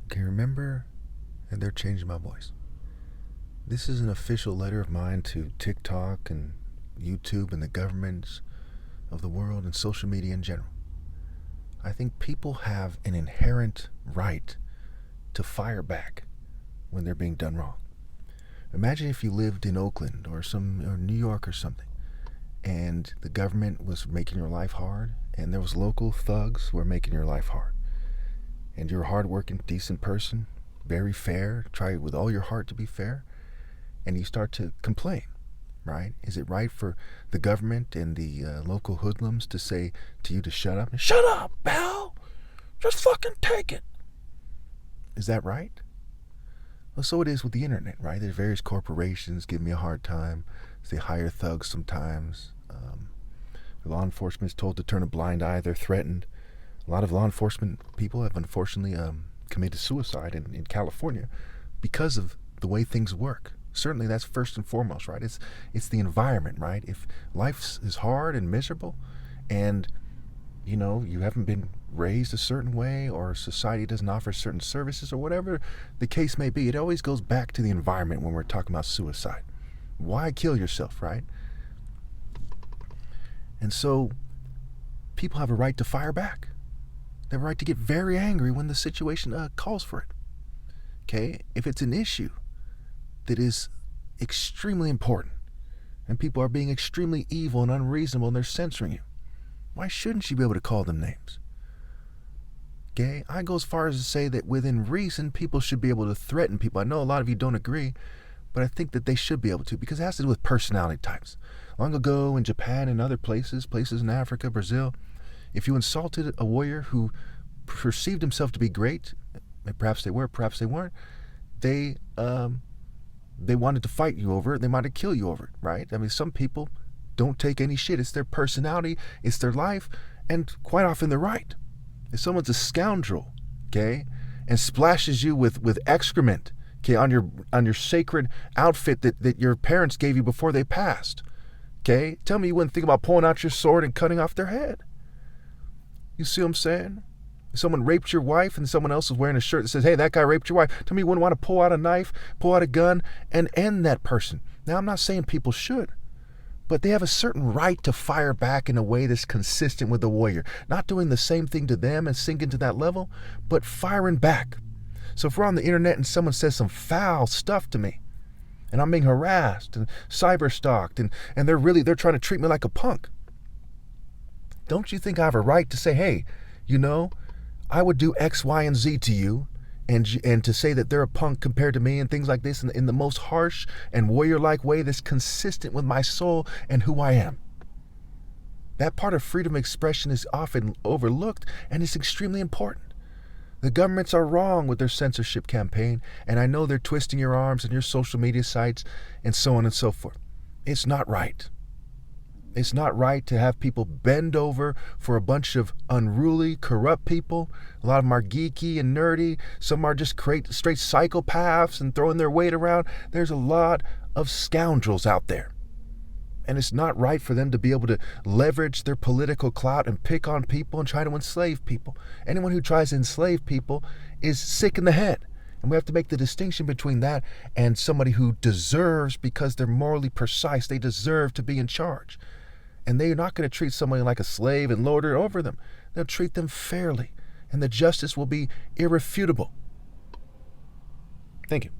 Okay, remember, and they're changing my voice. This is an official letter of mine to TikTok and YouTube and the governments of the world and social media in general. I think people have an inherent right to fire back when they're being done wrong. Imagine if you lived in Oakland or New York or something, and the government was making your life hard, and there was local thugs who were making your life hard. And you're a hardworking, decent person, very fair, try with all your heart to be fair, and you start to complain, right? Is it right for the government and the local hoodlums to say to you to shut up? Shut up, pal! Just fucking take it! Is that right? Well, so it is with the internet, right? There's various corporations give me a hard time. They hire thugs sometimes. Law enforcement is told to turn a blind eye. They're threatened. A lot of law enforcement people have unfortunately committed suicide in California because of the way things work. Certainly that's first and foremost, right? It's the environment, right? If life is hard and miserable and you haven't been raised a certain way or society doesn't offer certain services or whatever the case may be, it always goes back to the environment when we're talking about suicide. Why kill yourself, right? And so people have a right to fire back. They have a right to get very angry when the situation calls for it. Okay? If it's an issue that is extremely important and people are being extremely evil and unreasonable and they're censoring you, why shouldn't you be able to call them names? Okay? I go as far as to say that within reason, people should be able to threaten people. I know a lot of you don't agree, but I think that they should be able to because it has to do with personality types. Long ago in Japan and other places in Africa, Brazil, if you insulted a warrior who perceived himself to be great, and perhaps they were, perhaps they weren't, they wanted to fight you over it. They might kill you over it, right? I mean, some people don't take any shit. It's their personality, it's their life, and quite often they're right. If someone's a scoundrel, okay, and splashes you with excrement, okay, on your sacred outfit that your parents gave you before they passed, okay, tell me you wouldn't think about pulling out your sword and cutting off their head. You see what I'm saying? If someone raped your wife and someone else is wearing a shirt that says, hey, that guy raped your wife, tell me you wouldn't want to pull out a knife, pull out a gun, and end that person. Now, I'm not saying people should, but they have a certain right to fire back in a way that's consistent with the warrior. Not doing the same thing to them and sinking to that level, but firing back. So if we're on the internet and someone says some foul stuff to me, and I'm being harassed and cyber stalked, and they're trying to treat me like a punk, don't you think I have a right to say, hey, I would do X, Y, and Z to you, and to say that they're a punk compared to me and things like this in the most harsh and warrior-like way that's consistent with my soul and who I am. That part of freedom of expression is often overlooked, and it's extremely important. The governments are wrong with their censorship campaign, and I know they're twisting your arms and your social media sites and so on and so forth. It's not right. It's not right to have people bend over for a bunch of unruly, corrupt people. A lot of them are geeky and nerdy. Some are just straight psychopaths and throwing their weight around. There's a lot of scoundrels out there. And it's not right for them to be able to leverage their political clout and pick on people and try to enslave people. Anyone who tries to enslave people is sick in the head. And we have to make the distinction between that and somebody who deserves, because they're morally precise, they deserve to be in charge. And they're not going to treat somebody like a slave and lord it over them. They'll treat them fairly, and the justice will be irrefutable. Thank you.